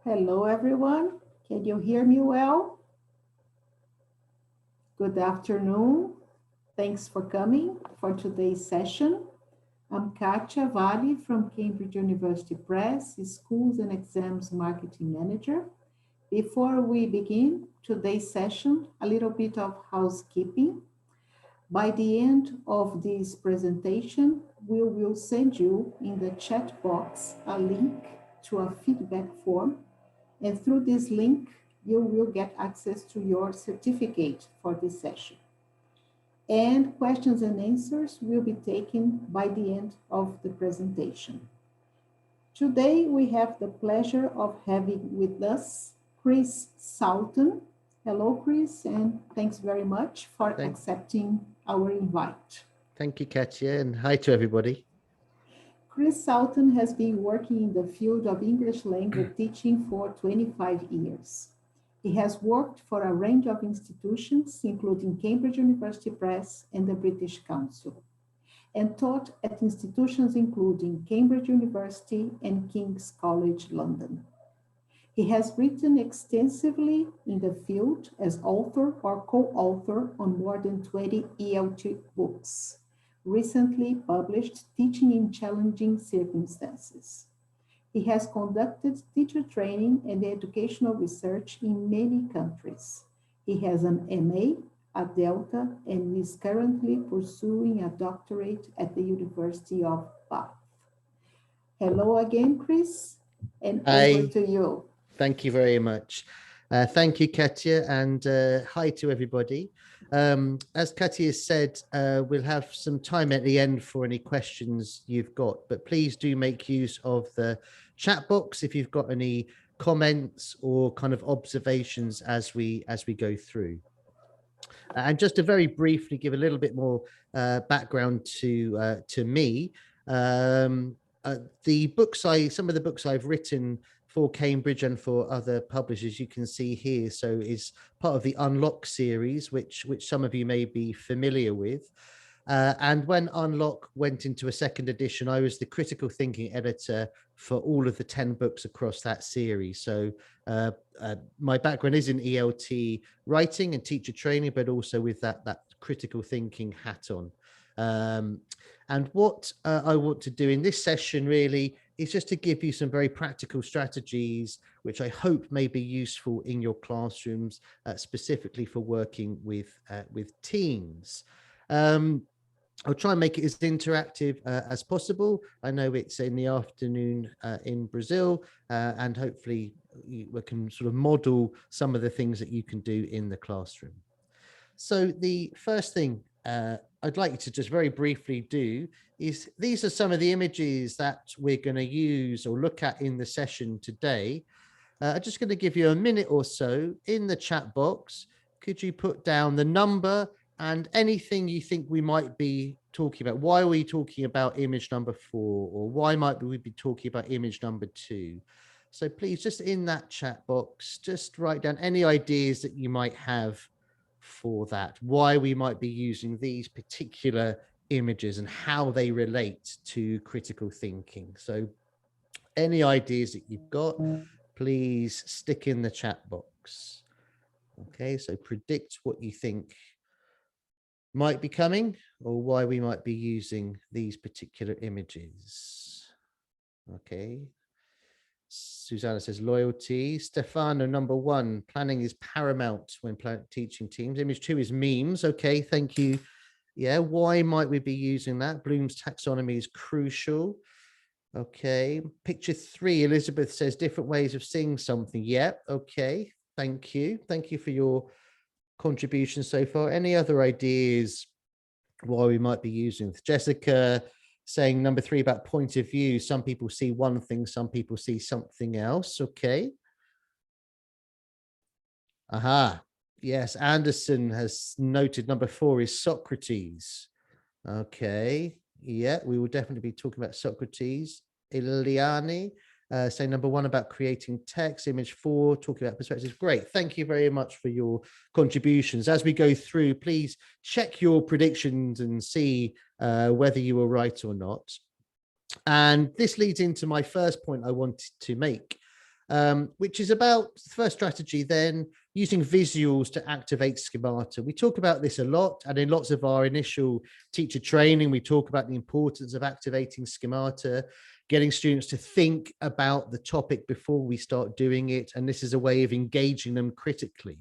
Hello, everyone. Can you hear me well? Good afternoon. Thanks for coming for today's session. I'm Katia Valley from Cambridge University Press, Schools and Exams Marketing Manager. Before we begin today's session, a little bit of housekeeping. By the end of this presentation, we will send you in the chat box a link to a feedback form. And through this link, you will get access to your certificate for this session. And questions and answers will be taken by the end of the presentation. Today, we have the pleasure of having with us Chris Sowton. Hello, Chris, and thanks very much for accepting our invite. Thank you, Katia, and hi to everybody. Chris Sowton has been working in the field of English language teaching for 25 years. He has worked for a range of institutions, including Cambridge University Press and the British Council, and taught at institutions including Cambridge University and King's College London. He has written extensively in the field as author or co-author on more than 20 ELT books, recently published Teaching in Challenging Circumstances. He has conducted teacher training and educational research in many countries. He has an MA, a Delta, and is currently pursuing a doctorate at the University of Bath. Hello again, Chris, and over to you. Thank you very much. Thank you, Katia, and hi to everybody. As Katia said, we'll have some time at the end for any questions you've got, but please do make use of the chat box if you've got any comments or kind of observations as we go through. And just to very briefly give a little bit more background to me, some of the books I've written for Cambridge and for other publishers, you can see here. So is part of the Unlock series, which some of you may be familiar with. And when Unlock went into a second edition, I was the critical thinking editor for all of the 10 books across that series. So my background is in ELT writing and teacher training, but also with that critical thinking hat on. And what I want to do in this session really is just to give you some very practical strategies, which I hope may be useful in your classrooms, specifically for working with teams. I'll try and make it as interactive as possible. I know it's in the afternoon in Brazil, and hopefully we can sort of model some of the things that you can do in the classroom. So the first thing I'd like you to just very briefly do is these are some of the images that we're going to use or look at in the session today. I'm just going to give you a minute or so in the chat box. Could you put down the number and anything you think we might be talking about? Why are we talking about image number 4? Or why might we be talking about image number 2? So please, just in that chat box, just write down any ideas that you might have for that, why we might be using these particular images and how they relate to critical thinking. So any ideas that you've got, please stick in the chat box. Okay, so predict what you think might be coming or why we might be using these particular images. Okay. Susanna says loyalty. Stefano, number 1, planning is paramount when teaching teams. Image 2 is memes. Okay, thank you. Yeah, why might we be using that? Bloom's taxonomy is crucial. Okay, picture 3, Elizabeth says different ways of seeing something. Yeah, okay, thank you. Thank you for your contribution so far. Any other ideas why we might be using it? Jessica saying number 3 about point of view. Some people see one thing, some people see something else. Okay. Aha. Yes, Anderson has noted number 4 is Socrates. Okay. Yeah, we will definitely be talking about Socrates. Iliani saying number 1 about creating text. Image 4 talking about perspectives. Great. Thank you very much for your contributions. As we go through, please check your predictions and see whether you were right or not. And this leads into my first point I wanted to make. which is about the first strategy, then using visuals to activate schemata. We talk about this a lot, and in lots of our initial teacher training, we talk about the importance of activating schemata, getting students to think about the topic before we start doing it. And this is a way of engaging them critically.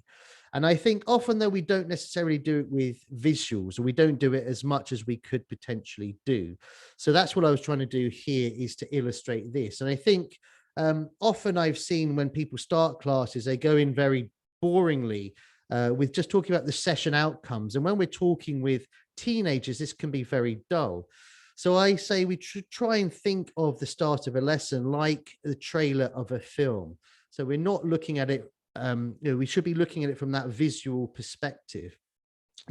And I think often, though, we don't necessarily do it with visuals, or we don't do it as much as we could potentially do. So that's what I was trying to do here, is to illustrate this. And I think often I've seen when people start classes, they go in very boringly with just talking about the session outcomes. And when we're talking with teenagers, this can be very dull. So I say we try and think of the start of a lesson like the trailer of a film. So we're not looking at it, we should be looking at it from that visual perspective.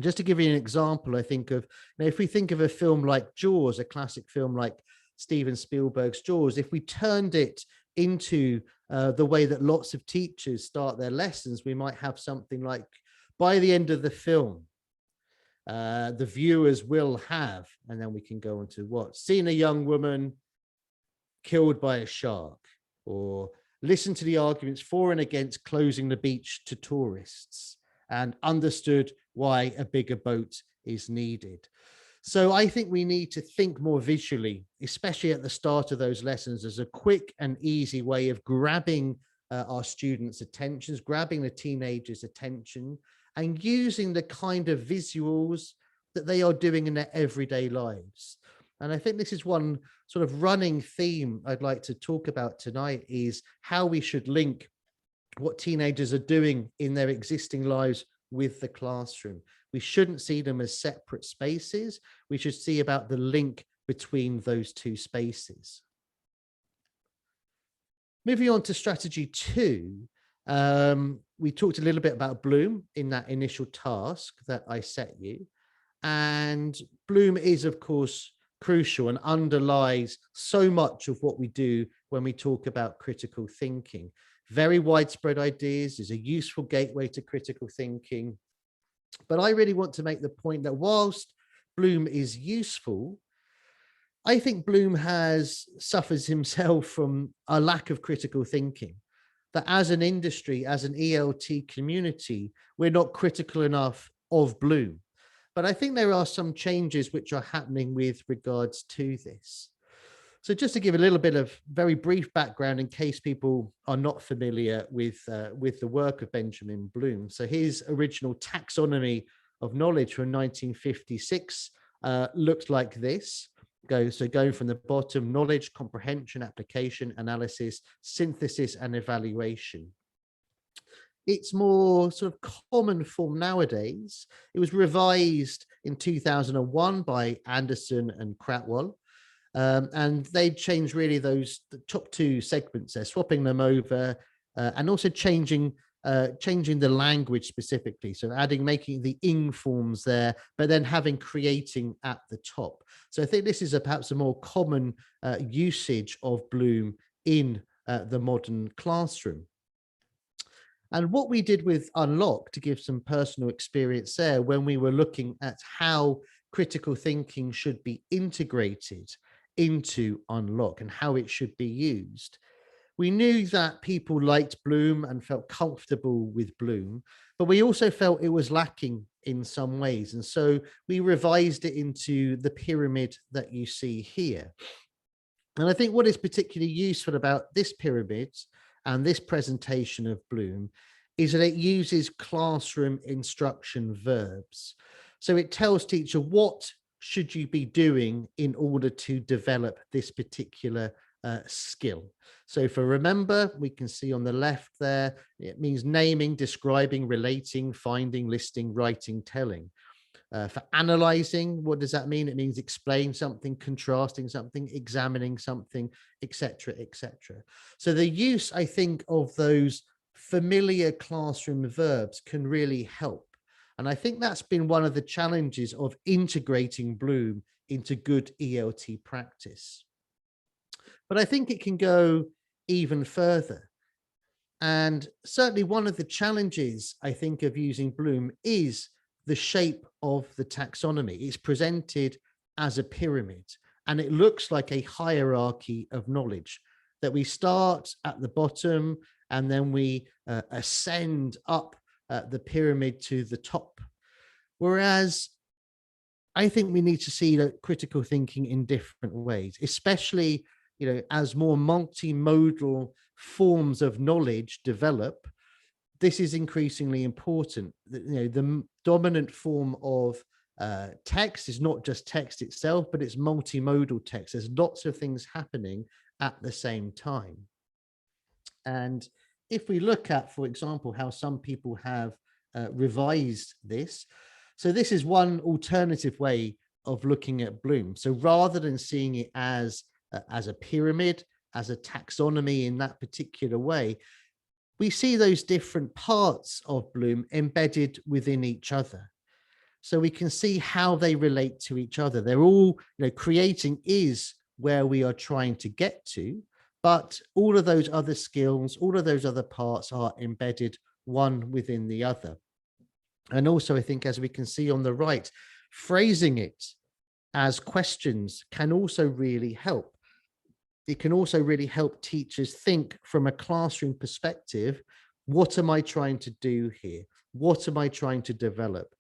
Just to give you an example, I think of, if we think of a film like Jaws, a classic film like Steven Spielberg's Jaws, if we turned it into the way that lots of teachers start their lessons, we might have something like, by the end of the film, the viewers will have, and then we can go on to what? Seen a young woman killed by a shark, or listen to the arguments for and against closing the beach to tourists, and understood why a bigger boat is needed. So I think we need to think more visually, especially at the start of those lessons, as a quick and easy way of grabbing our students' attentions, grabbing the teenagers' attention, and using the kind of visuals that they are doing in their everyday lives. And I think this is one sort of running theme I'd like to talk about tonight, is how we should link what teenagers are doing in their existing lives with the classroom. We shouldn't see them as separate spaces. We should see about the link between those two spaces. Moving on to strategy 2, we talked a little bit about Bloom in that initial task that I set you. And Bloom is, of course, crucial and underlies so much of what we do when we talk about critical thinking. Very widespread ideas, is a useful gateway to critical thinking. But I really want to make the point that whilst Bloom is useful, I think Bloom suffers himself from a lack of critical thinking. That as an industry, as an ELT community, we're not critical enough of Bloom. But I think there are some changes which are happening with regards to this. So just to give a little bit of very brief background in case people are not familiar with the work of Benjamin Bloom. So his original taxonomy of knowledge from 1956 looked like this. So going from the bottom: knowledge, comprehension, application, analysis, synthesis, and evaluation. Its more sort of common form nowadays, it was revised in 2001 by Anderson and Cratwell. And they changed really the top 2 segments. They're swapping them over and also changing the language specifically. So making the ing forms there, but then having creating at the top. So I think this is perhaps a more common usage of Bloom in the modern classroom. And what we did with Unlock, to give some personal experience there, when we were looking at how critical thinking should be integrated into Unlock and how it should be used, we knew that people liked Bloom and felt comfortable with Bloom, but we also felt it was lacking in some ways. And so we revised it into the pyramid that you see here. And I think what is particularly useful about this pyramid and this presentation of Bloom is that it uses classroom instruction verbs. So it tells teacher, what should you be doing in order to develop this particular skill? So for remember, we can see on the left there, it means naming, describing, relating, finding, listing, writing, telling. For analyzing, what does that mean? It means explain something, contrasting something, examining something, etc., etc. So the use, I think, of those familiar classroom verbs can really help. And I think that's been one of the challenges of integrating Bloom into good ELT practice. But I think it can go even further. And certainly one of the challenges, I think, of using Bloom is the shape of the taxonomy. It's presented as a pyramid, and it looks like a hierarchy of knowledge. that we start at the bottom and then we ascend up the pyramid to the top. Whereas I think we need to see critical thinking in different ways, especially, as more multimodal forms of knowledge develop. This is increasingly important. The dominant form of text is not just text itself, but it's multimodal text. There's lots of things happening at the same time. And if we look at, for example, how some people have revised this, so this is one alternative way of looking at Bloom. So rather than seeing it as a pyramid, as a taxonomy in that particular way, we see those different parts of Bloom embedded within each other. So we can see how they relate to each other. They're all, creating is where we are trying to get to, but all of those other skills, all of those other parts are embedded one within the other. And also, I think, as we can see on the right, phrasing it as questions can also really help. It can also really help teachers think from a classroom perspective. What am I trying to do here? What am I trying to develop?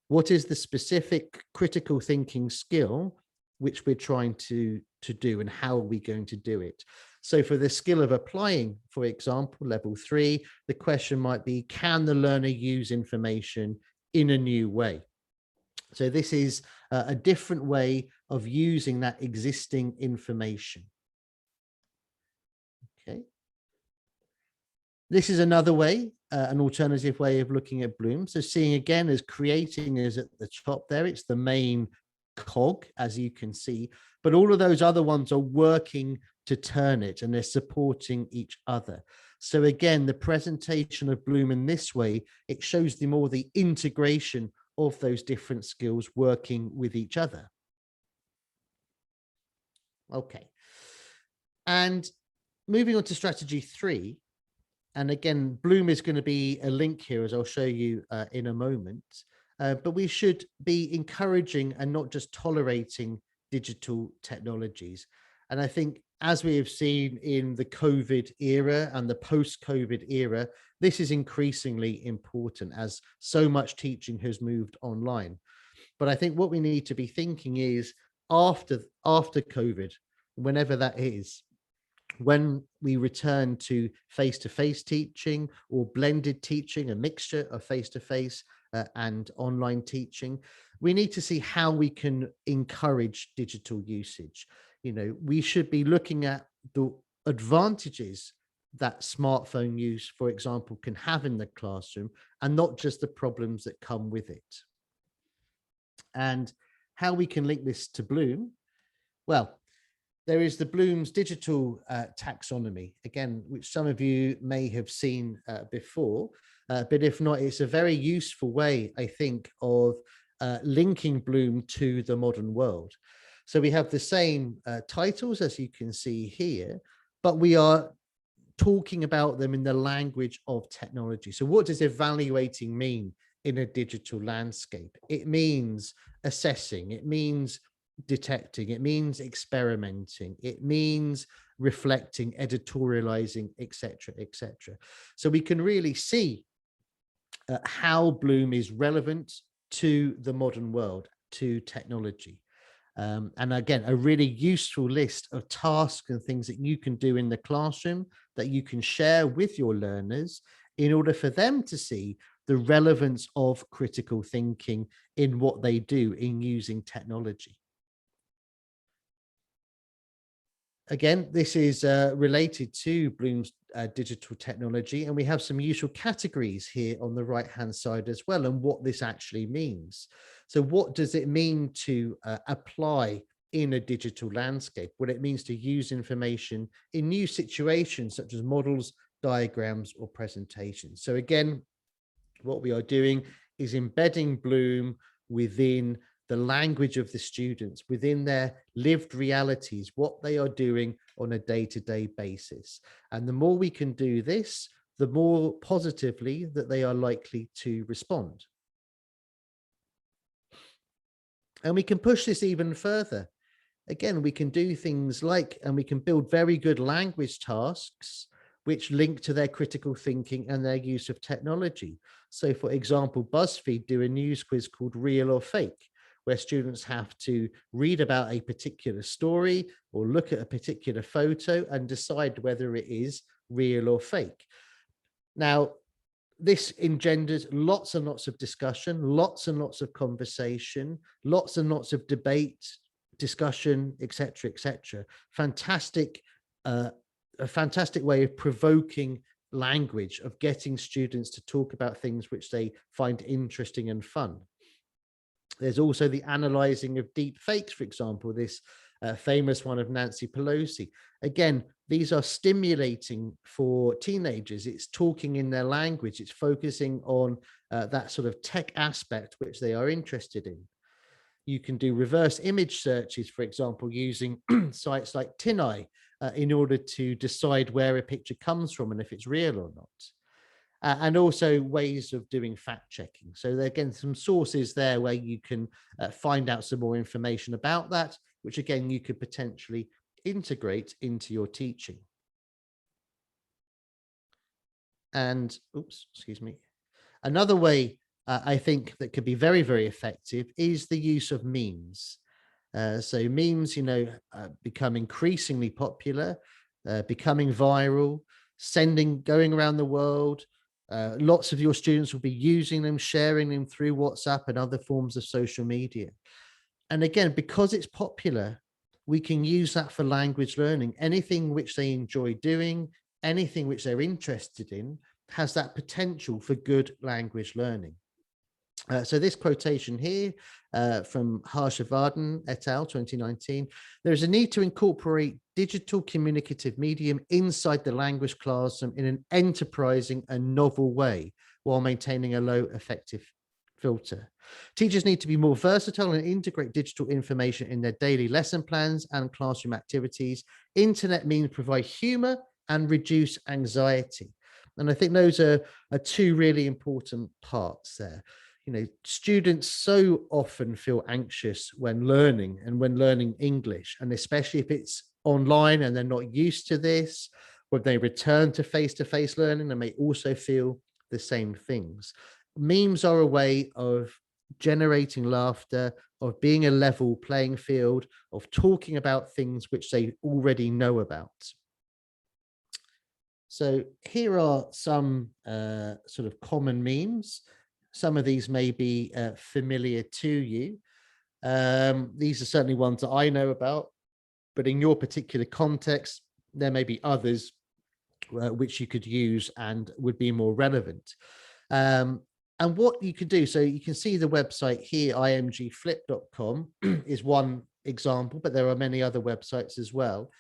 What is the specific critical thinking skill which we're trying to do, and how are we going to do it? So for the skill of applying, for example, level 3, the question might be, can the learner use information in a new way? So this is a different way of using that existing information. Okay. This is another way, an alternative way of looking at Bloom. So seeing again as creating is at the top there, it's the main cog, as you can see, but all of those other ones are working to turn it, and they're supporting each other. So again, the presentation of Bloom in this way, it shows the more the integration of those different skills working with each other. Okay. And moving on to strategy 3, and again, Bloom is going to be a link here, as I'll show you in a moment. But we should be encouraging and not just tolerating digital technologies. And I think, as we have seen in the COVID era and the post-COVID era, this is increasingly important as so much teaching has moved online. But I think what we need to be thinking is after COVID, whenever that is, when we return to face-to-face teaching or blended teaching, a mixture of face-to-face and online teaching, we need to see how we can encourage digital usage. We should be looking at the advantages that smartphone use, for example, can have in the classroom, and not just the problems that come with it. And how we can link this to Bloom? Well, there is the Bloom's digital taxonomy, again, which some of you may have seen before, but if not, it's a very useful way, I think, of linking Bloom to the modern world. So we have the same titles, as you can see here, but we are talking about them in the language of technology. So what does evaluating mean in a digital landscape? It means assessing, it means detecting, it means experimenting, it means reflecting, editorializing, etc., etc. So we can really see how Bloom is relevant to the modern world, to technology. And again, a really useful list of tasks and things that you can do in the classroom that you can share with your learners in order for them to see the relevance of critical thinking in what they do in using technology. Again, this is related to Bloom's digital technology, and we have some useful categories here on the right-hand side as well, and what this actually means. So what does it mean to apply in a digital landscape? What it means to use information in new situations, such as models, diagrams, or presentations. So again, what we are doing is embedding Bloom within the language of the students, within their lived realities, what they are doing on a day-to-day basis. And the more we can do this, the more positively that they are likely to respond. And we can push this even further. again, we can do things like, and we can build very good language tasks which link to their critical thinking and their use of technology. So for example, BuzzFeed do a news quiz called Real or Fake, where students have to read about a particular story or look at a particular photo and decide whether it is real or fake. Now, this engenders lots and lots of discussion, lots and lots of conversation, lots and lots of debate, discussion, etc., etc. Fantastic, a fantastic way of provoking language, of getting students to talk about things which they find interesting and fun. There's also the analyzing of deep fakes, for example, this famous one of Nancy Pelosi. Again, these are stimulating for teenagers. It's talking in their language. It's focusing on that sort of tech aspect which they are interested in. You can do reverse image searches, for example, using sites like TinEye in order to decide where a picture comes from and if it's real or not. And also ways of doing fact checking. So there, again, some sources there where you can find out some more information about that, which again, you could potentially integrate into your teaching. And, oops, excuse me. Another way I think that could be very, very effective is the use of memes. So memes, become increasingly popular, becoming viral, going around the world. Lots of your students will be using them, sharing them through WhatsApp and other forms of social media. And again, because it's popular, we can use that for language learning. Anything which they enjoy doing, anything which they're interested in, has that potential for good language learning. So this quotation here from Harshavardhan et al. 2019, there is a need to incorporate digital communicative medium inside the language classroom in an enterprising and novel way while maintaining a low effective filter. Teachers need to be more versatile and integrate digital information in their daily lesson plans and classroom activities. Internet means provide humor and reduce anxiety. And I think those are two really important parts there. Students so often feel anxious when learning and when learning English, and especially if it's online and they're not used to this. When they return to face-to-face learning, they may also feel the same things. Memes are a way of generating laughter, of being a level playing field, of talking about things which they already know about. So here are some sort of common memes. Some of these may be familiar to you. These are certainly ones that I know about, but in your particular context, there may be others which you could use and would be more relevant. And what you can do, so you can see the website here, imgflip.com is one example, but there are many other websites as well.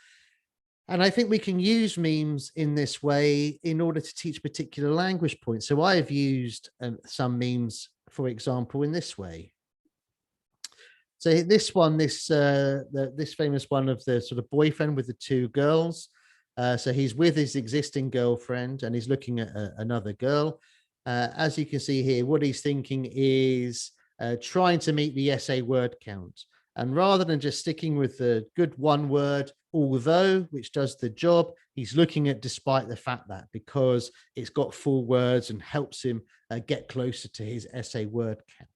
And I think we can use memes in this way in order to teach particular language points. So I've used some memes, for example, in this way. So this one, this famous one of the sort of boyfriend with the two girls. So he's with his existing girlfriend and he's looking at another girl. As you can see here, what he's thinking is trying to meet the essay word count. And rather than just sticking with the good one word, although, which does the job, he's looking at despite the fact that, because it's got full words and helps him get closer to his essay word count.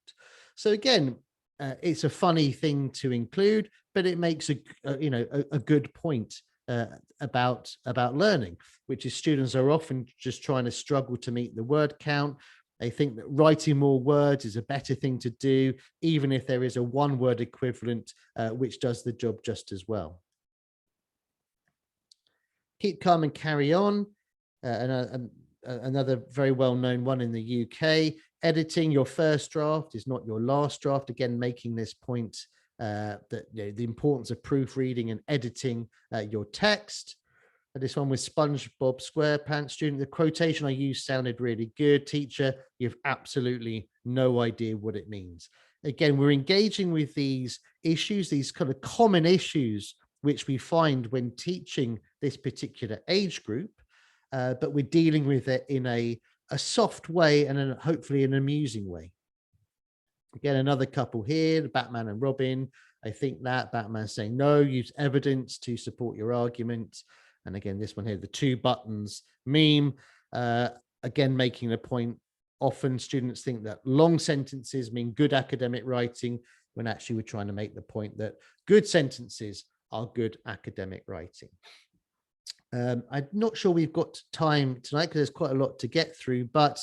So again, it's a funny thing to include, but it makes a good point about learning, which is students are often just trying to struggle to meet the word count. They think that writing more words is a better thing to do, even if there is a one-word equivalent, which does the job just as well. Keep calm and carry on. Another very well-known one in the UK. Editing your first draft is not your last draft. Again, making this point that the importance of proofreading and editing your text. This one with SpongeBob SquarePants student. The quotation I used sounded really good. Teacher, you have absolutely no idea what it means. Again, we're engaging with these issues, these kind of common issues, which we find when teaching this particular age group, but we're dealing with it in a soft way and hopefully an amusing way. Again, another couple here, the Batman and Robin. I think that Batman saying, no, use evidence to support your argument. And again, this one here, the 2 buttons meme, again, making a point. Often students think that long sentences mean good academic writing, when actually we're trying to make the point that good sentences are good academic writing. I'm not sure we've got time tonight because there's quite a lot to get through, but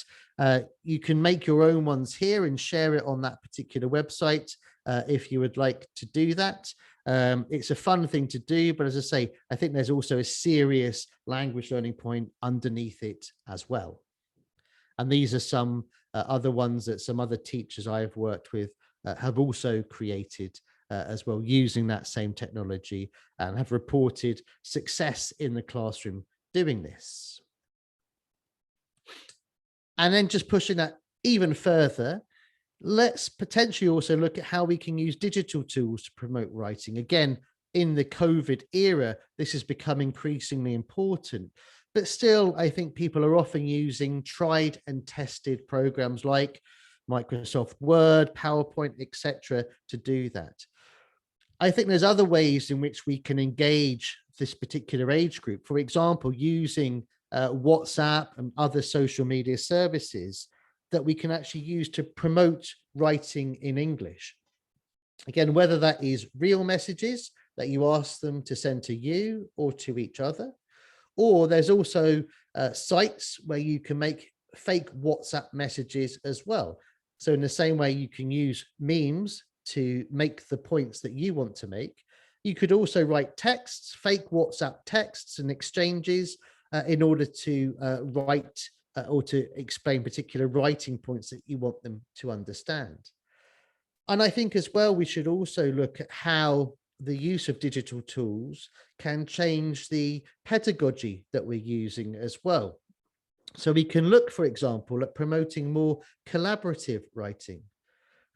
you can make your own ones here and share it on that particular website if you would like to do that. It's a fun thing to do, but as I say, I think there's also a serious language learning point underneath it as well. And these are some other ones that some other teachers I've worked with have also created as well, using that same technology, and have reported success in the classroom doing this. And then just pushing that even further, let's potentially also look at how we can use digital tools to promote writing. Again, in the COVID era, this has become increasingly important. But still, I think people are often using tried and tested programs like Microsoft Word, PowerPoint, etc., to do that. I think there's other ways in which we can engage this particular age group. For example, using WhatsApp and other social media services that we can actually use to promote writing in English. Again, whether that is real messages that you ask them to send to you or to each other, or there's also sites where you can make fake WhatsApp messages as well. So in the same way you can use memes to make the points that you want to make, you could also write texts, fake WhatsApp texts and exchanges in order to write or to explain particular writing points that you want them to understand. And I think as well, we should also look at how the use of digital tools can change the pedagogy that we're using as well. So we can look, for example, at promoting more collaborative writing.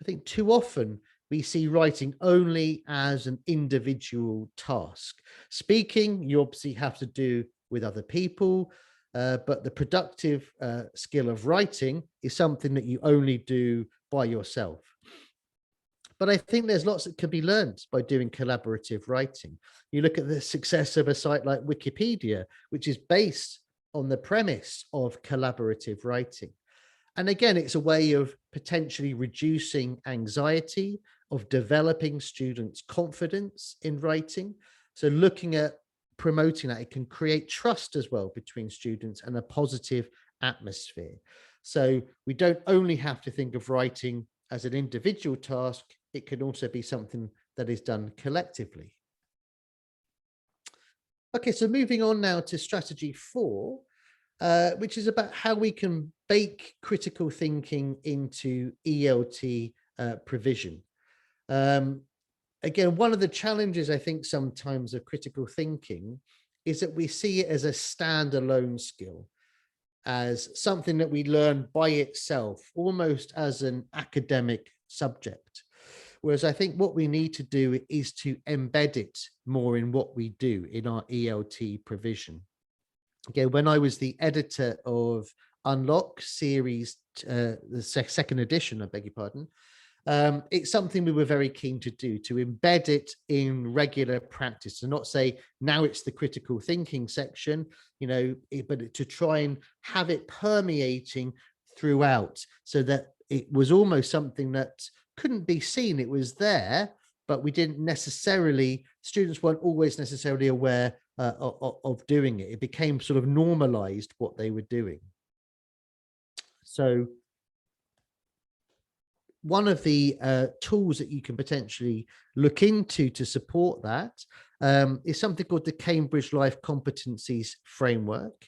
I think too often we see writing only as an individual task. Speaking, you obviously have to do with other people, but the productive skill of writing is something that you only do by yourself. But I think there's lots that can be learned by doing collaborative writing. You look at the success of a site like Wikipedia, which is based on the premise of collaborative writing. And again, it's a way of potentially reducing anxiety, of developing students' confidence in writing. So looking at promoting that, it can create trust as well between students and a positive atmosphere. So we don't only have to think of writing as an individual task, it can also be something that is done collectively. Okay, so moving on now to strategy 4, which is about how we can bake critical thinking into ELT provision. Again, one of the challenges I think sometimes of critical thinking is that we see it as a standalone skill, as something that we learn by itself, almost as an academic subject. Whereas I think what we need to do is to embed it more in what we do in our ELT provision. Again, when I was the editor of Unlock series, the second edition, I beg your pardon, it's something we were very keen to do, to embed it in regular practice, to not say now it's the critical thinking section, but to try and have it permeating throughout, so that it was almost something that couldn't be seen. It was there, but we didn't necessarily, students weren't always necessarily aware of doing it. It became sort of normalized what they were doing. So one of the tools that you can potentially look into to support that is something called the Cambridge Life Competencies Framework.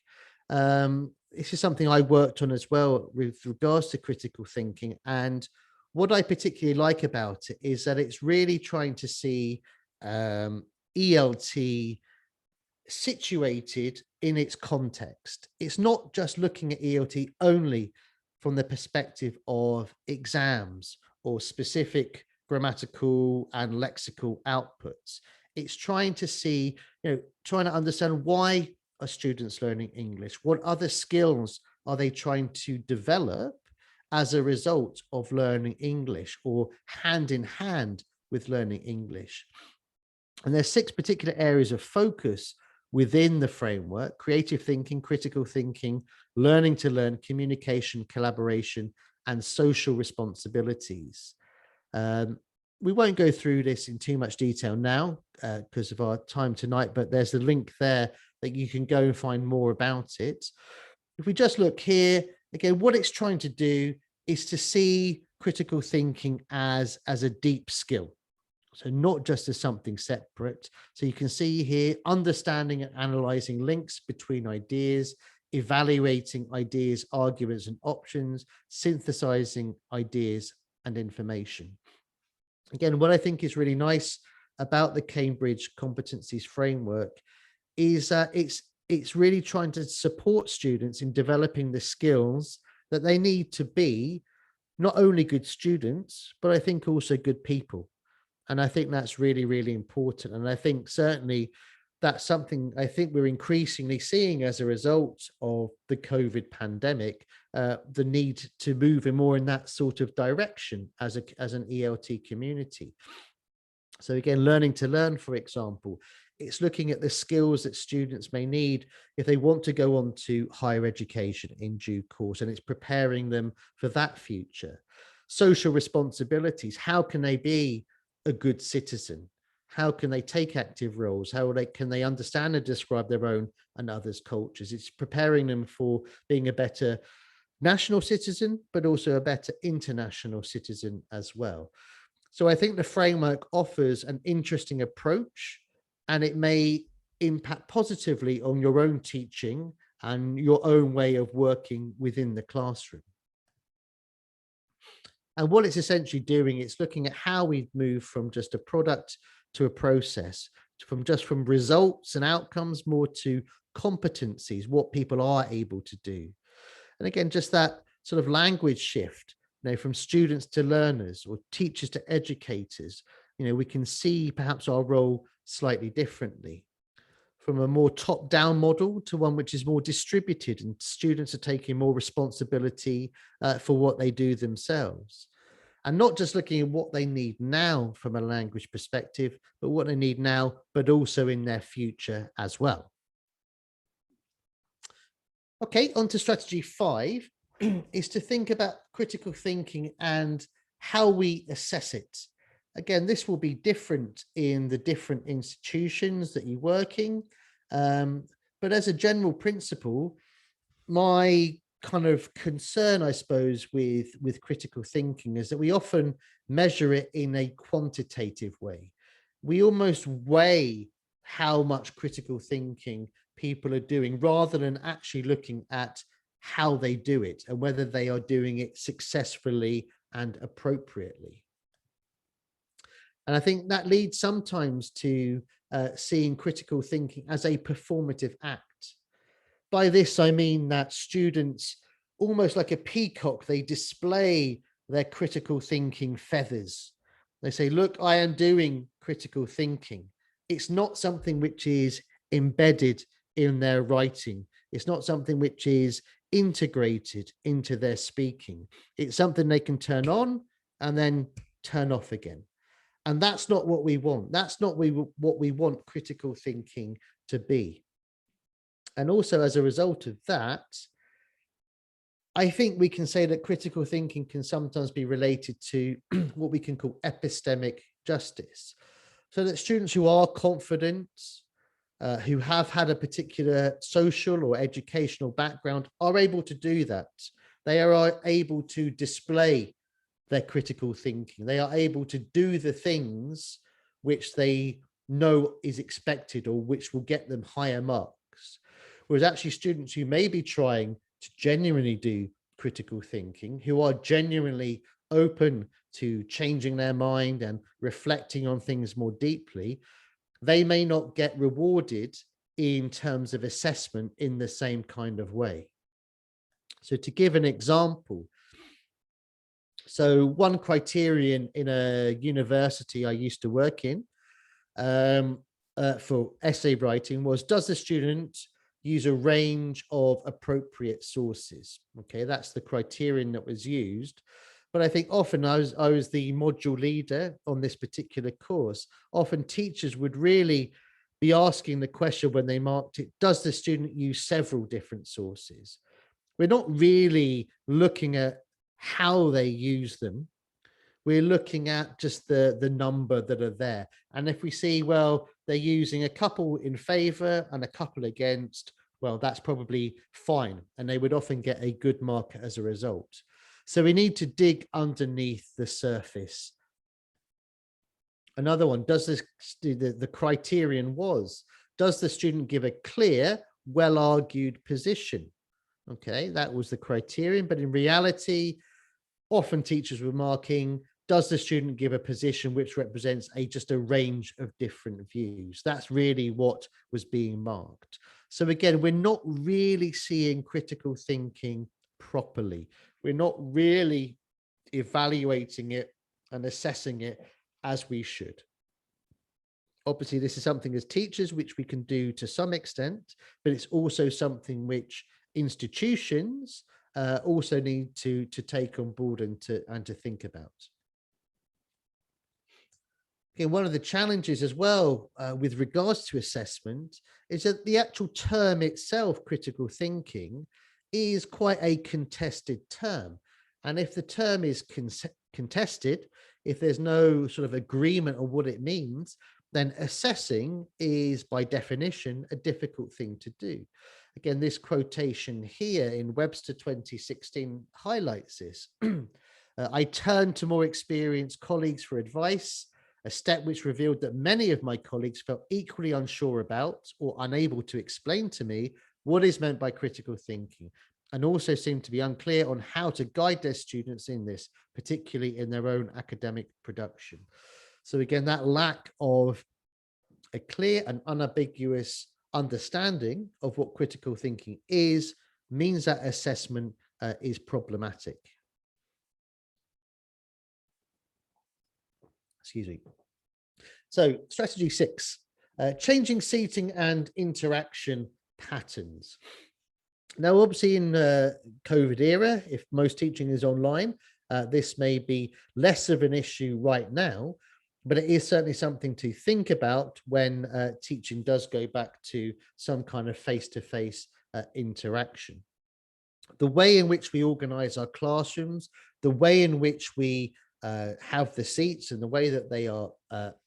This is something I worked on as well with regards to critical thinking. And what I particularly like about it is that it's really trying to see ELT situated in its context. It's not just looking at ELT only from the perspective of exams or specific grammatical and lexical outputs. It's trying to see, trying to understand, why are students learning English? What other skills are they trying to develop as a result of learning English, or hand in hand with learning English. And there's 6 particular areas of focus within the framework: creative thinking, critical thinking, learning to learn, communication, collaboration, and social responsibilities. We won't go through this in too much detail now because of our time tonight, but there's a link there that you can go and find more about it. If we just look here, again, what it's trying to do is to see critical thinking as a deep skill. So not just as something separate. So you can see here, understanding and analyzing links between ideas, evaluating ideas, arguments, and options, synthesizing ideas and information. Again, what I think is really nice about the Cambridge Competencies framework is that it's really trying to support students in developing the skills that they need to be not only good students, but I think also good people. And I think that's really, really important. And I think certainly that's something I think we're increasingly seeing as a result of the COVID pandemic, the need to move more in that sort of direction as an ELT community. So again, learning to learn, for example, it's looking at the skills that students may need if they want to go on to higher education in due course, and it's preparing them for that future. Social responsibilities, how can they be a good citizen? How can they take active roles? Can they understand and describe their own and others' cultures? It's preparing them for being a better national citizen, but also a better international citizen as well. So I think the framework offers an interesting approach, and it may impact positively on your own teaching and your own way of working within the classroom. And what it's essentially doing, it's looking at how we move from just a product to a process, from results and outcomes more to competencies, what people are able to do. And again, just that sort of language shift, from students to learners or teachers to educators, we can see perhaps our role slightly differently, from a more top-down model to one which is more distributed, and students are taking more responsibility for what they do themselves. And not just looking at what they need now from a language perspective, but what they need now, but also in their future as well. Okay, on to strategy 5 is to think about critical thinking and how we assess it. Again, this will be different in the different institutions that you work in. But as a general principle, my kind of concern, I suppose, with critical thinking is that we often measure it in a quantitative way. We almost weigh how much critical thinking people are doing rather than actually looking at how they do it and whether they are doing it successfully and appropriately. And I think that leads sometimes to seeing critical thinking as a performative act. By this, I mean that students, almost like a peacock, they display their critical thinking feathers. They say, look, I am doing critical thinking. It's not something which is embedded in their writing. It's not something which is integrated into their speaking. It's something they can turn on and then turn off again. And that's not what we want. That's not what we want critical thinking to be. And also as a result of that, I think we can say that critical thinking can sometimes be related to what we can call epistemic justice. So that students who are confident, who have had a particular social or educational background are able to do that. They are able to display their critical thinking. They are able to do the things which they know is expected or which will get them higher marks. Whereas actually students who may be trying to genuinely do critical thinking, who are genuinely open to changing their mind and reflecting on things more deeply, they may not get rewarded in terms of assessment in the same kind of way. So to give an example, so one criterion in a university I used to work in for essay writing was, does the student use a range of appropriate sources? Okay, that's the criterion that was used. But I think often I was the module leader on this particular course. Often teachers would really be asking the question when they marked it, does the student use several different sources? We're not really looking at how they use them. We're looking at just the number that are there. And if we see, well, they're using a couple in favor and a couple against, well, that's probably fine. And they would often get a good mark as a result. So we need to dig underneath the surface. Another one, does this, the criterion was, does the student give a clear, well-argued position? Okay, that was the criterion. But in reality, often teachers were marking, does the student give a position which represents just a range of different views? That's really what was being marked. So again, we're not really seeing critical thinking properly. We're not really evaluating it and assessing it as we should. Obviously, this is something as teachers which we can do to some extent, but it's also something which institutions also need to take on board and to think about. Okay, one of the challenges as well with regards to assessment is that the actual term itself, critical thinking, is quite a contested term. And if the term is contested, if there's no sort of agreement on what it means, then assessing is by definition a difficult thing to do. Again, this quotation here in Webster 2016 highlights this. I turned to more experienced colleagues for advice, a step which revealed that many of my colleagues felt equally unsure about or unable to explain to me what is meant by critical thinking, and also seemed to be unclear on how to guide their students in this, particularly in their own academic production. So again, that lack of a clear and unambiguous understanding of what critical thinking is means that assessment is problematic. Excuse me. So strategy 6, changing seating and interaction patterns. Now, obviously in COVID era, if most teaching is online, this may be less of an issue right now, but it is certainly something to think about when teaching does go back to some kind of face-to-face interaction. The way in which we organize our classrooms, the way in which we have the seats and the way that they are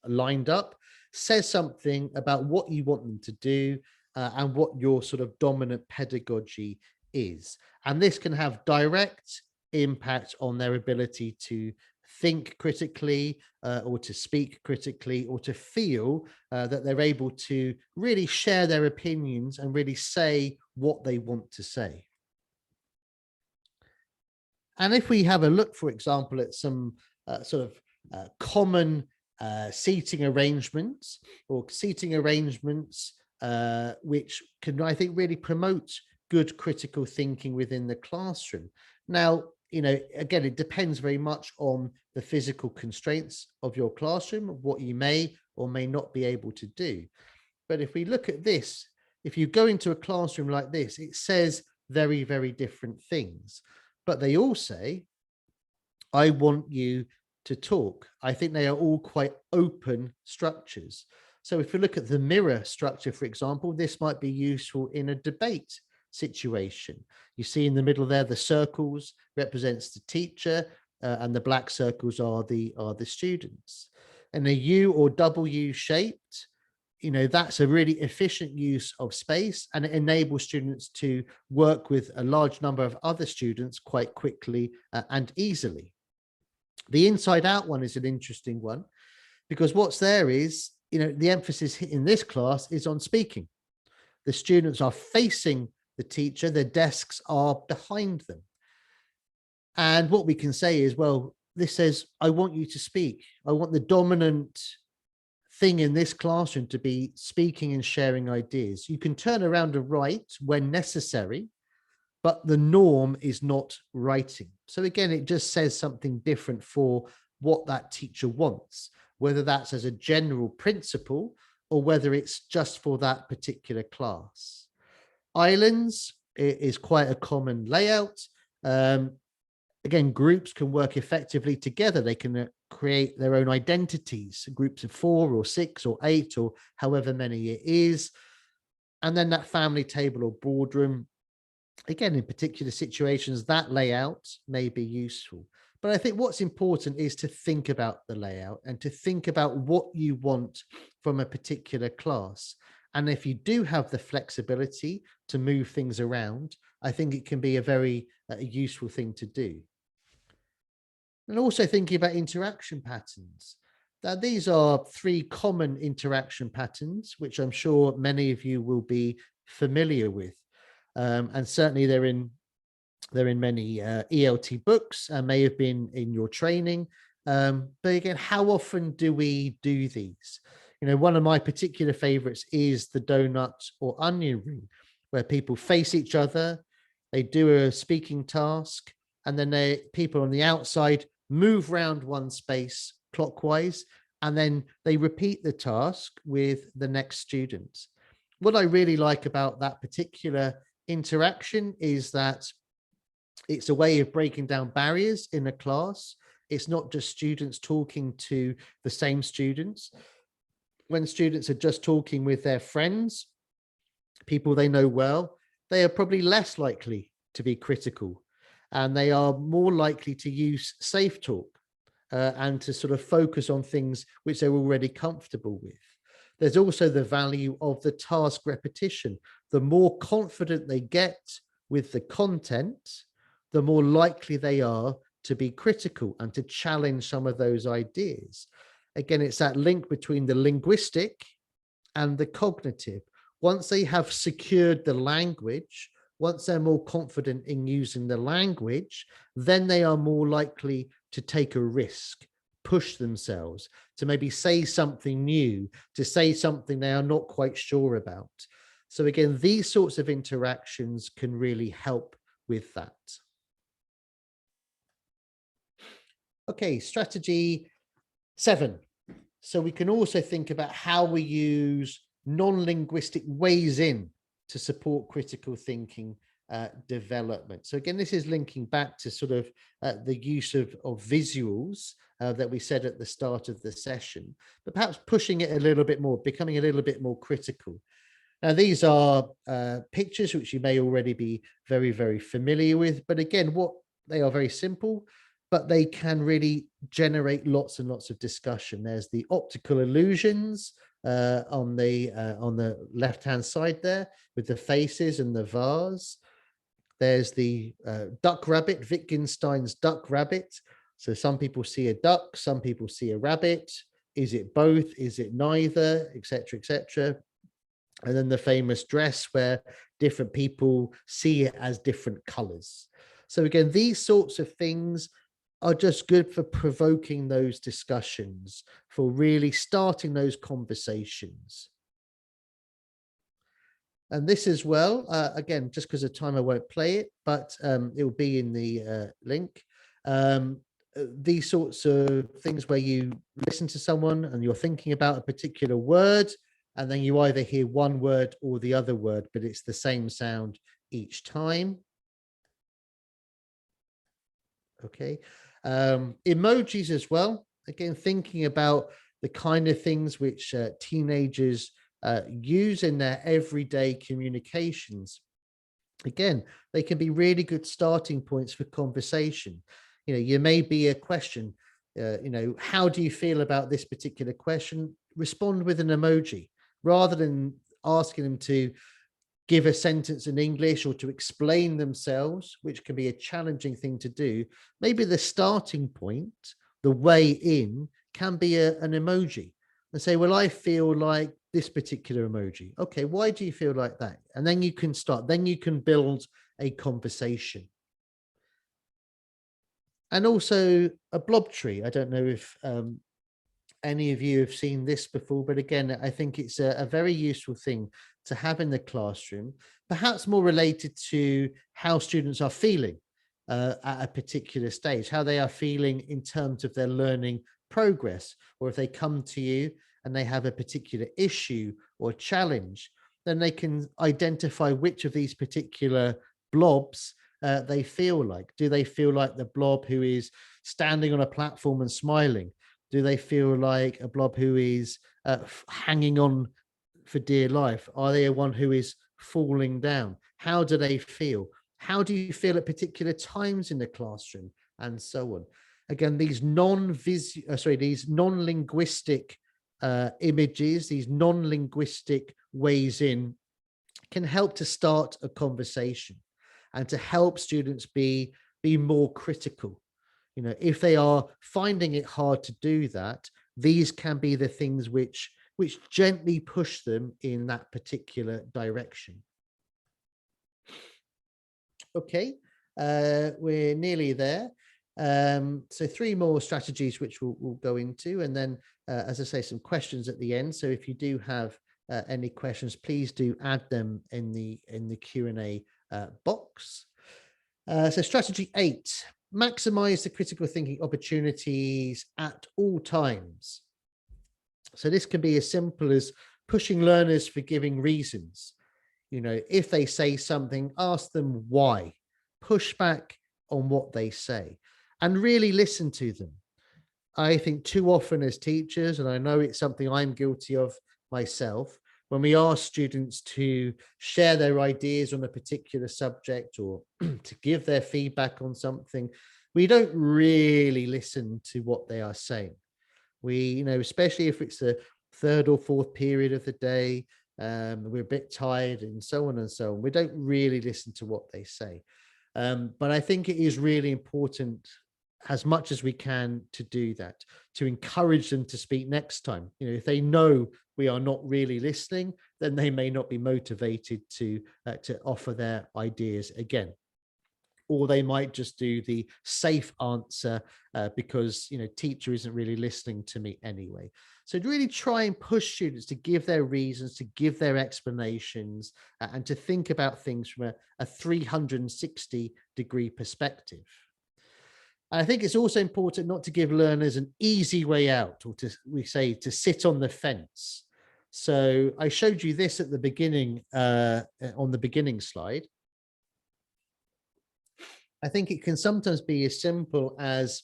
lined up says something about what you want them to do and what your sort of dominant pedagogy is. And this can have direct impact on their ability to think critically or to speak critically or to feel that they're able to really share their opinions and really say what they want to say. And if we have a look, for example, at some common seating arrangements or seating arrangements which can, I think, really promote good critical thinking within the classroom. Now, you know, again, it depends very much on the physical constraints of your classroom, what you may or may not be able to do. But if we look at this, if you go into a classroom like this, it says very, very different things. But they all say, I want you to talk. I think they are all quite open structures. So if you look at the mirror structure, for example, this might be useful in a debate situation. You see in the middle there, the circles represents the teacher and the black circles are the students. And a U or W shaped, you know, that's a really efficient use of space, and it enables students to work with a large number of other students quite quickly and easily. The inside out one is an interesting one because what's there is, you know, the emphasis in this class is on speaking. The students are facing the teacher, their desks are behind them. And what we can say is, well, this says, I want you to speak. I want the dominant thing in this classroom to be speaking and sharing ideas. You can turn around and write when necessary, but the norm is not writing. So again, it just says something different for what that teacher wants, whether that's as a general principle or whether it's just for that particular class. Islands is quite a common layout. Again, groups can work effectively together. They can create their own identities, groups of 4 or 6 or 8 or however many it is. And then that family table or boardroom, again, in particular situations, that layout may be useful. But I think what's important is to think about the layout and to think about what you want from a particular class. And if you do have the flexibility to move things around, I think it can be a very useful thing to do. And also thinking about interaction patterns. Now, these are 3 common interaction patterns, which I'm sure many of you will be familiar with. And certainly they're in many ELT books and may have been in your training. But again, how often do we do these? You know, one of my particular favorites is the donut or onion ring, where people face each other, they do a speaking task, and then people on the outside move around one space clockwise, and then they repeat the task with the next student. What I really like about that particular interaction is that it's a way of breaking down barriers in a class. It's not just students talking to the same students. When students are just talking with their friends, people they know well, they are probably less likely to be critical, and they are more likely to use safe talk and to sort of focus on things which they're already comfortable with. There's also the value of the task repetition. The more confident they get with the content, the more likely they are to be critical and to challenge some of those ideas. Again, it's that link between the linguistic and the cognitive. Once they have secured the language, once they're more confident in using the language, then they are more likely to take a risk, push themselves, to maybe say something new, to say something they are not quite sure about. So again, these sorts of interactions can really help with that. Okay, strategy 7. So we can also think about how we use non-linguistic ways in to support critical thinking development. So again, this is linking back to sort of the use of visuals that we said at the start of the session, but perhaps pushing it a little bit more, becoming a little bit more critical. Now, these are pictures which you may already be very, very familiar with, but again, they are very simple, but they can really generate lots and lots of discussion. There's the optical illusions on the left-hand side there with the faces and the vase. There's the duck rabbit, Wittgenstein's duck rabbit. So some people see a duck, some people see a rabbit. Is it both? Is it neither? Etc. etc. And then the famous dress where different people see it as different colors. So again, these sorts of things are just good for provoking those discussions, for really starting those conversations. And this as well, again, just because of time, I won't play it, but it will be in the link. These sorts of things where you listen to someone and you're thinking about a particular word, and then you either hear one word or the other word, but it's the same sound each time. Okay. Emojis as well. Again, thinking about the kind of things which teenagers use in their everyday communications. Again, they can be really good starting points for conversation. You know, you may be a question, how do you feel about this particular question? Respond with an emoji rather than asking them to give a sentence in English or to explain themselves, which can be a challenging thing to do. Maybe the starting point, the way in, can be an emoji. And say, well, I feel like this particular emoji. Okay, why do you feel like that? And then you can start, then you can build a conversation. And also a blob tree. I don't know if any of you have seen this before, but again, I think it's a very useful thing to have in the classroom, perhaps more related to how students are feeling at a particular stage, how they are feeling in terms of their learning progress, or if they come to you and they have a particular issue or challenge, then they can identify which of these particular blobs they feel like. Do they feel like the blob who is standing on a platform and smiling? Do they feel like a blob who is hanging on for dear life? Are they one who is falling down? How do they feel? How do you feel at particular times in the classroom, and so on? Again, these non-linguistic images, these non-linguistic ways in, can help to start a conversation and to help students be more critical. You know, if they are finding it hard to do that, these can be the things which gently push them in that particular direction. Okay, we're nearly there. So 3 more strategies which we'll go into, and then as I say, some questions at the end. So if you do have any questions, please do add them in the Q&A box. So strategy 8, maximize the critical thinking opportunities at all times. So this can be as simple as pushing learners for giving reasons. You know, if they say something, ask them why, push back on what they say, and really listen to them. I think too often as teachers, and I know it's something I'm guilty of myself, when we ask students to share their ideas on a particular subject or to give their feedback on something, we don't really listen to what they are saying. We, you know, especially if it's the 3rd or 4th period of the day, we're a bit tired and so on and so on. We don't really listen to what they say. But I think it is really important, as much as we can, to do that, to encourage them to speak next time. You know, if they know we are not really listening, then they may not be motivated to offer their ideas again. Or they might just do the safe answer because, you know, teacher isn't really listening to me anyway. So to really try and push students to give their reasons, to give their explanations, and to think about things from a 360-degree perspective. And I think it's also important not to give learners an easy way out, or to sit on the fence. So I showed you this at the beginning, on the beginning slide. I think it can sometimes be as simple as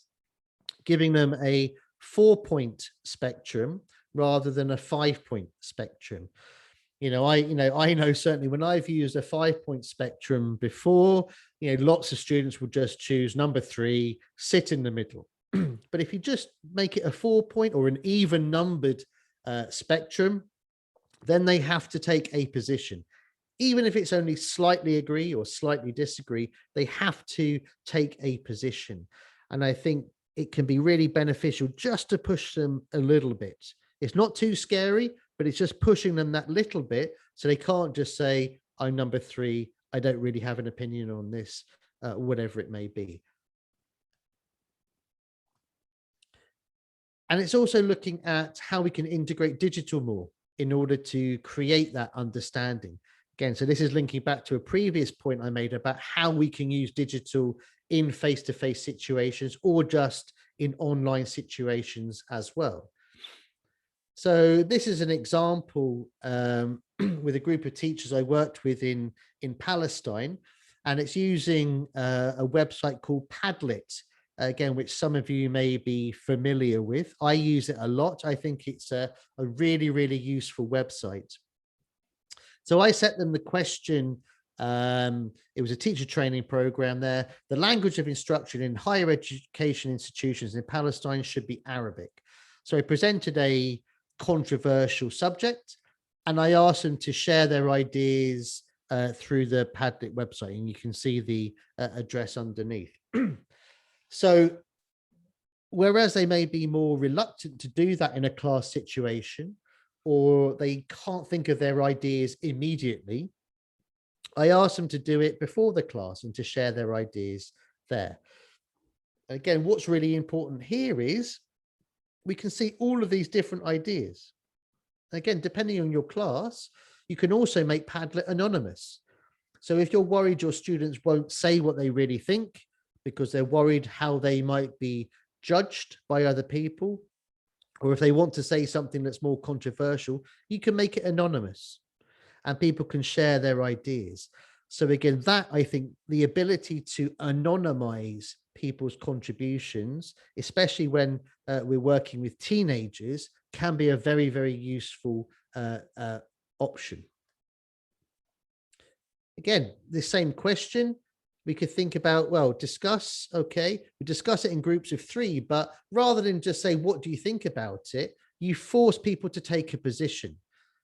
giving them a 4-point spectrum rather than a 5-point spectrum. You know, I know certainly when I've used a 5-point spectrum before, you know, lots of students will just choose number 3, sit in the middle. But if you just make it a 4-point or an even numbered spectrum, then they have to take a position. Even if it's only slightly agree or slightly disagree, they have to take a position. And I think it can be really beneficial just to push them a little bit. It's not too scary, but it's just pushing them that little bit so they can't just say, I'm number 3, I don't really have an opinion on this, whatever it may be. And it's also looking at how we can integrate digital more in order to create that understanding. Again, so this is linking back to a previous point I made about how we can use digital in face-to-face situations or just in online situations as well. So this is an example with a group of teachers I worked with in Palestine, and it's using a website called Padlet, again, which some of you may be familiar with. I use it a lot. I think it's a really, really useful website. So I set them the question, it was a teacher training program there. The language of instruction in higher education institutions in Palestine should be Arabic. So I presented a controversial subject and I asked them to share their ideas through the Padlet website, and you can see the address underneath. So whereas they may be more reluctant to do that in a class situation, or they can't think of their ideas immediately, I asked them to do it before the class and to share their ideas there. Again, what's really important here is we can see all of these different ideas. Again, depending on your class, you can also make Padlet anonymous. So if you're worried your students won't say what they really think because they're worried how they might be judged by other people, or if they want to say something that's more controversial, you can make it anonymous and people can share their ideas. So again, that I think the ability to anonymize people's contributions, especially when we're working with teenagers, can be a very, very useful option. Again, the same question, we could think about, well, discuss, okay, we discuss it in groups of 3, but rather than just say, what do you think about it? You force people to take a position.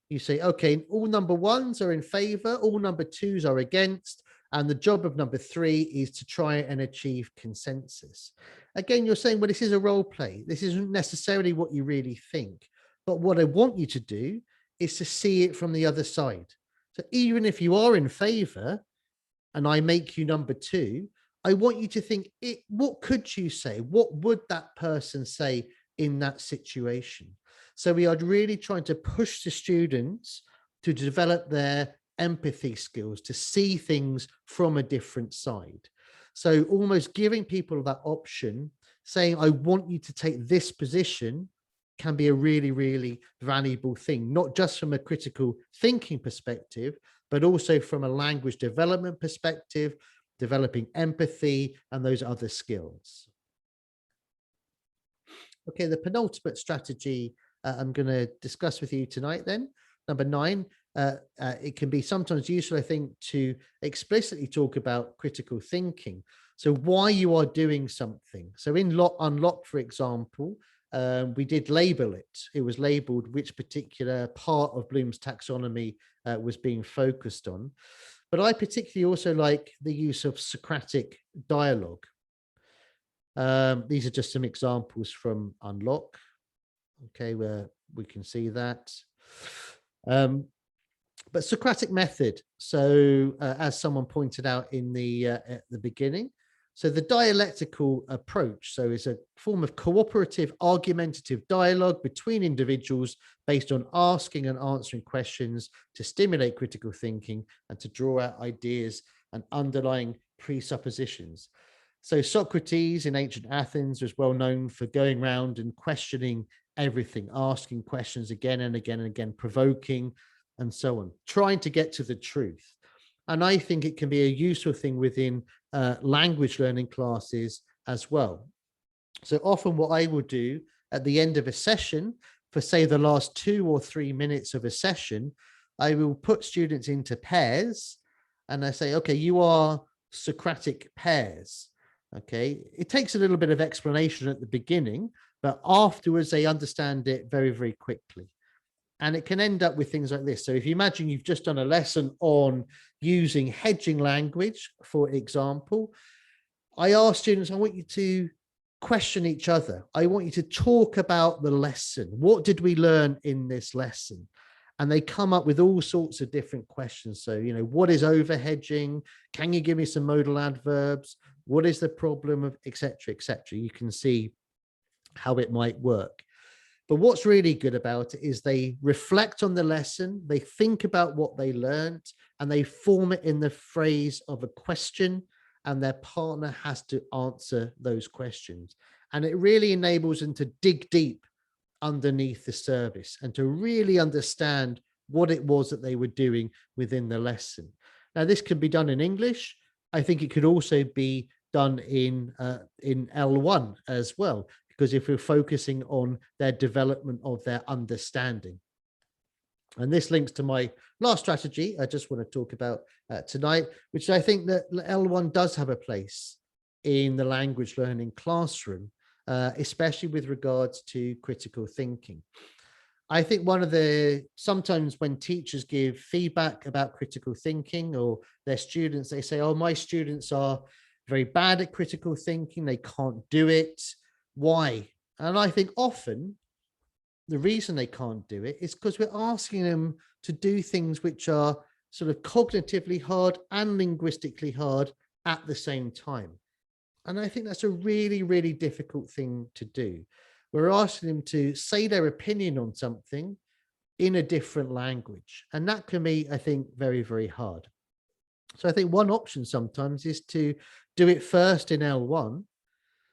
You say, okay, all number 1s are in favor, all number 2s are against, and the job of number 3 is to try and achieve consensus. Again, you're saying, well, this is a role play. This isn't necessarily what you really think. But what I want you to do is to see it from the other side. So even if you are in favor and I make you number 2, I want you to think, what could you say? What would that person say in that situation? So we are really trying to push the students to develop their empathy skills, to see things from a different side. So almost giving people that option, saying, I want you to take this position, can be a really, really valuable thing, not just from a critical thinking perspective, but also from a language development perspective, developing empathy and those other skills. Okay, the penultimate strategy I'm going to discuss with you tonight then, number 9, it can be sometimes useful, I think, to explicitly talk about critical thinking. So why you are doing something. So in Unlock, for example, we did label it. It was labeled which particular part of Bloom's taxonomy was being focused on. But I particularly also like the use of Socratic dialogue. These are just some examples from Unlock, okay, where we can see that. But Socratic Method, so as someone pointed out in at the beginning, so the dialectical approach, so it's a form of cooperative, argumentative dialogue between individuals based on asking and answering questions to stimulate critical thinking and to draw out ideas and underlying presuppositions. So Socrates in ancient Athens was well known for going around and questioning everything, asking questions again and again and again, provoking and so on, trying to get to the truth. And I think it can be a useful thing within language learning classes as well. So often what I will do at the end of a session, for say the last 2 or 3 minutes of a session, I will put students into pairs and I say, okay, you are Socratic pairs. Okay, it takes a little bit of explanation at the beginning, but afterwards they understand it very, very quickly. And it can end up with things like this. So if you imagine you've just done a lesson on using hedging language, for example, I ask students, I want you to question each other. I want you to talk about the lesson. What did we learn in this lesson? And they come up with all sorts of different questions. So, you know, what is overhedging? Can you give me some modal adverbs? What is the problem of, etc., etc.? You can see how it might work. But what's really good about it is they reflect on the lesson, they think about what they learned, and they form it in the phrase of a question, and their partner has to answer those questions. And it really enables them to dig deep underneath the surface and to really understand what it was that they were doing within the lesson. Now, this can be done in English. I think it could also be done in L1 as well, because if we're focusing on their development of their understanding. And this links to my last strategy I just want to talk about tonight, which I think that L1 does have a place in the language learning classroom, especially with regards to critical thinking. I think sometimes when teachers give feedback about critical thinking or their students, they say, oh, my students are very bad at critical thinking, they can't do it. Why? And I think often the reason they can't do it is because we're asking them to do things which are sort of cognitively hard and linguistically hard at the same time. And I think that's a really, really difficult thing to do. We're asking them to say their opinion on something in a different language. And that can be, I think, very, very hard. So I think one option sometimes is to do it first in L1,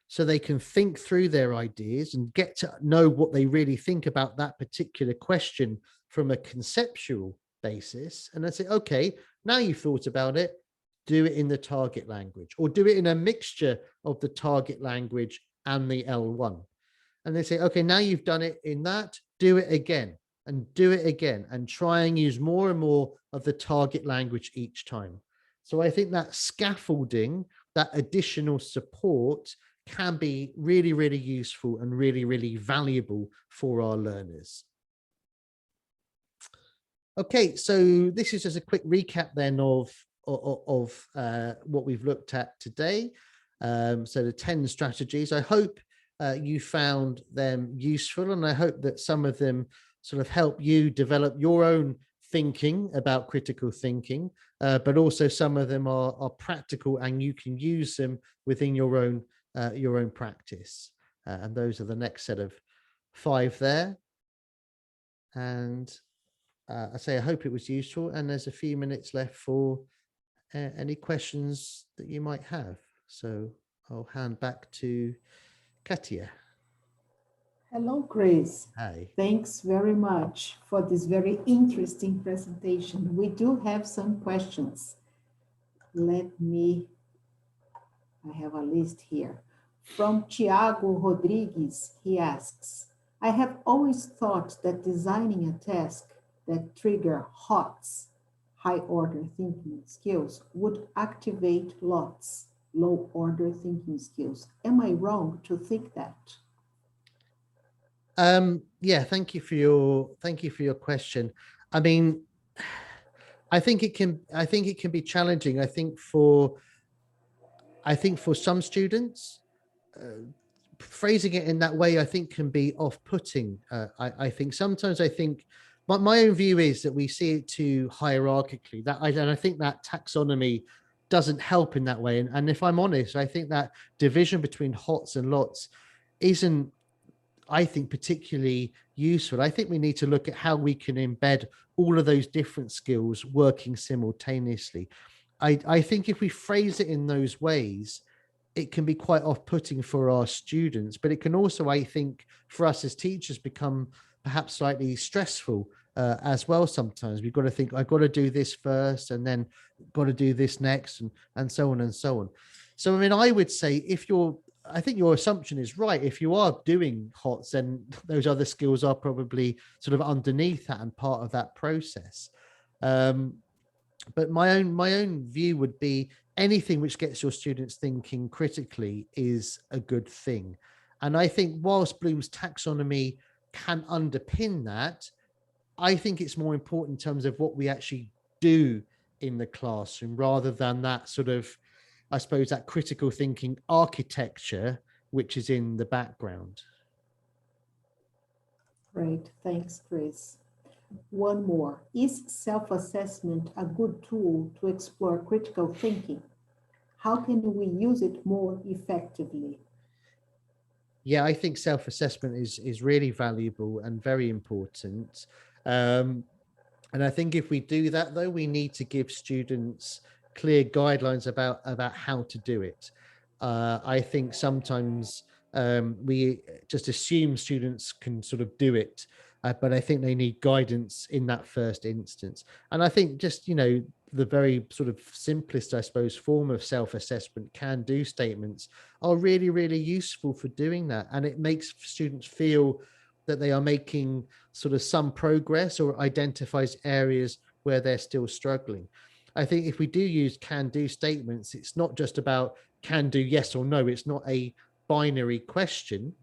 so they can think through their ideas and get to know what they really think about that particular question from a conceptual basis. And I say, okay, now you've thought about it, do it in the target language, or do it in a mixture of the target language and the L1. And they say, okay, now you've done it in that, do it again and do it again, and try and use more and more of the target language each time. So I think that scaffolding, that additional support can be really, really useful and really, really valuable for our learners. Okay, so this is just a quick recap then of what we've looked at today. So the 10 strategies. I hope you found them useful, and I hope that some of them sort of help you develop your own thinking about critical thinking, but also some of them are practical and you can use them within your own practice. And those are the next set of 5 there. And I say I hope it was useful, and there's a few minutes left for any questions that you might have. So I'll hand back to Katia. Hello, Chris. Hi. Thanks very much for this very interesting presentation. We do have some questions. I have a list here. From Tiago Rodrigues, he asks, I have always thought that designing a task that trigger HOTS, high order thinking skills, would activate LOTS, low order thinking skills. Am I wrong to think that? Yeah, thank you for your question. I mean, I think it can be challenging. I think for some students, phrasing it in that way, I think, can be off-putting. I think sometimes my own view is that we see it too hierarchically. And I think that taxonomy doesn't help in that way. And if I'm honest, I think that division between HOTS and LOTS isn't, I think, particularly useful. I think we need to look at how we can embed all of those different skills working simultaneously. I think if we phrase it in those ways, it can be quite off-putting for our students, but it can also, I think, for us as teachers, become perhaps slightly stressful as well. Sometimes we've got to think, I've got to do this first and then got to do this next, and so on and so on. So, I mean, I would say I think your assumption is right. If you are doing HOTS, then those other skills are probably sort of underneath that and part of that process. But my own view would be anything which gets your students thinking critically is a good thing. And I think whilst Bloom's taxonomy can underpin that, I think it's more important in terms of what we actually do in the classroom rather than that sort of, I suppose, that critical thinking architecture which is in the background. Great, thanks, Chris. One more. Is self-assessment a good tool to explore critical thinking? How can we use it more effectively? Yeah, I think self-assessment is really valuable and very important. And I think if we do that, though, we need to give students clear guidelines about how to do it. I think sometimes we just assume students can sort of do it, but I think they need guidance in that first instance. And I think just, the very sort of simplest, I suppose, form of self-assessment, can do statements, are really, really useful for doing that. And it makes students feel that they are making sort of some progress, or identifies areas where they're still struggling. I think if we do use can do statements, it's not just about can do yes or no. It's not a binary question.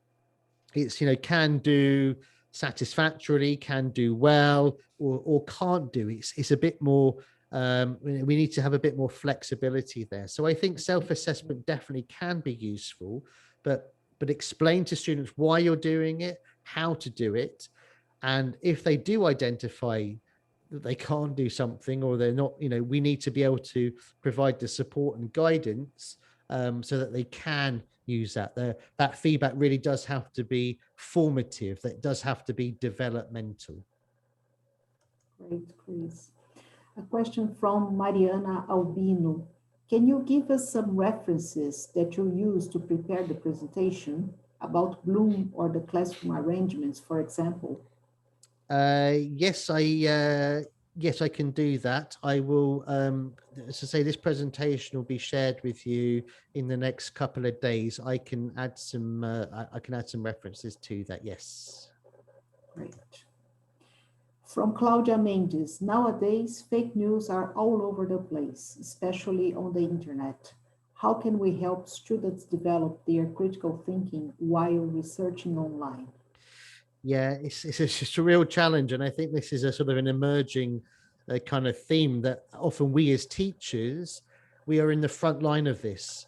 It's, can do satisfactorily, can do well, or can't do. It's a bit more, we need to have a bit more flexibility there. So I think self-assessment definitely can be useful, but explain to students why you're doing it, how to do it. And if they do identify that they can't do something, or they're not, we need to be able to provide the support and guidance so that they can use that. That feedback really does have to be formative. That does have to be developmental. Great, Chris. A question from Mariana Albino. Can you give us some references that you use to prepare the presentation about Bloom or the classroom arrangements, for example? Yes, yes, I can do that. I will, as I say, this presentation will be shared with you in the next couple of days. I can add some, I can add some references to that. Yes. Great. From Claudia Mendes, nowadays fake news are all over the place, especially on the internet. How can we help students develop their critical thinking while researching online? Yeah, it's just a real challenge. And I think this is a sort of an emerging kind of theme that often we as teachers, we are in the front line of this.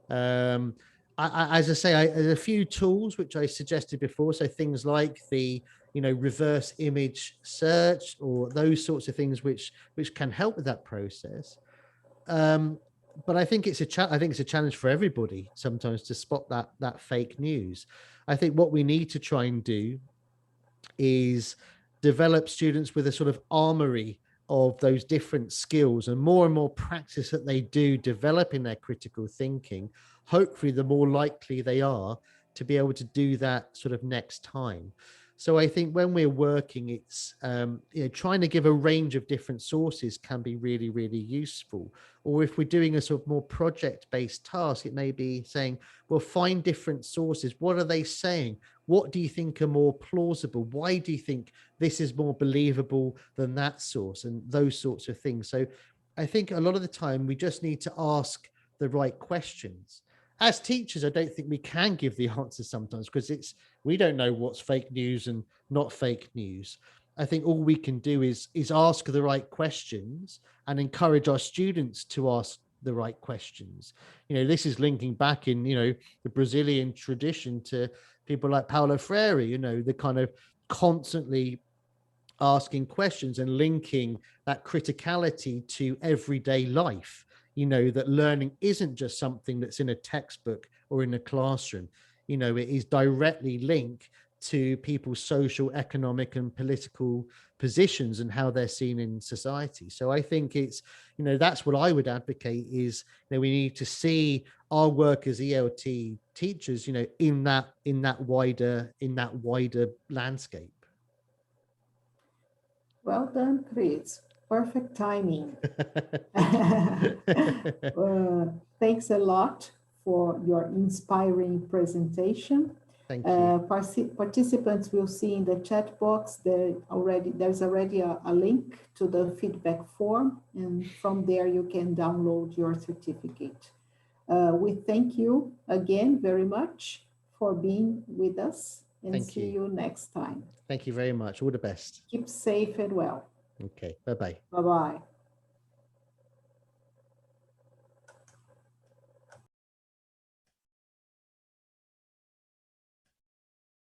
Um, as I say, there's a few tools which I suggested before. So things like the, reverse image search or those sorts of things which can help with that process. But I think it's I think it's a challenge for everybody sometimes to spot that fake news. I think what we need to try and do is develop students with a sort of armory of those different skills, and more practice that they do develop in their critical thinking, hopefully the more likely they are to be able to do that sort of next time. So I think when we're working, it's trying to give a range of different sources can be really, really useful. Or if we're doing a sort of more project-based task, it may be saying, well, find different sources. What are they saying? What do you think are more plausible? Why do you think this is more believable than that source? And those sorts of things. So I think a lot of the time we just need to ask the right questions. As teachers, I don't think we can give the answers sometimes because we don't know what's fake news and not fake news. I think all we can do is ask the right questions and encourage our students to ask the right questions. This is linking back in, the Brazilian tradition to people like Paulo Freire, the kind of constantly asking questions and linking that criticality to everyday life, that learning isn't just something that's in a textbook or in a classroom. It is directly linked to people's social, economic, and political positions and how they're seen in society. So I think it's, that's what I would advocate is, we need to see our work as ELT teachers, in that wider landscape. Well done, Chris. Perfect timing. Thanks a lot for your inspiring presentation. Thank you. Participants will see in the chat box there's already a link to the feedback form, and from there you can download your certificate. We thank you again very much for being with us, and see you next time. Thank you very much. All the best. Keep safe and well. Okay. Bye-bye. Bye-bye.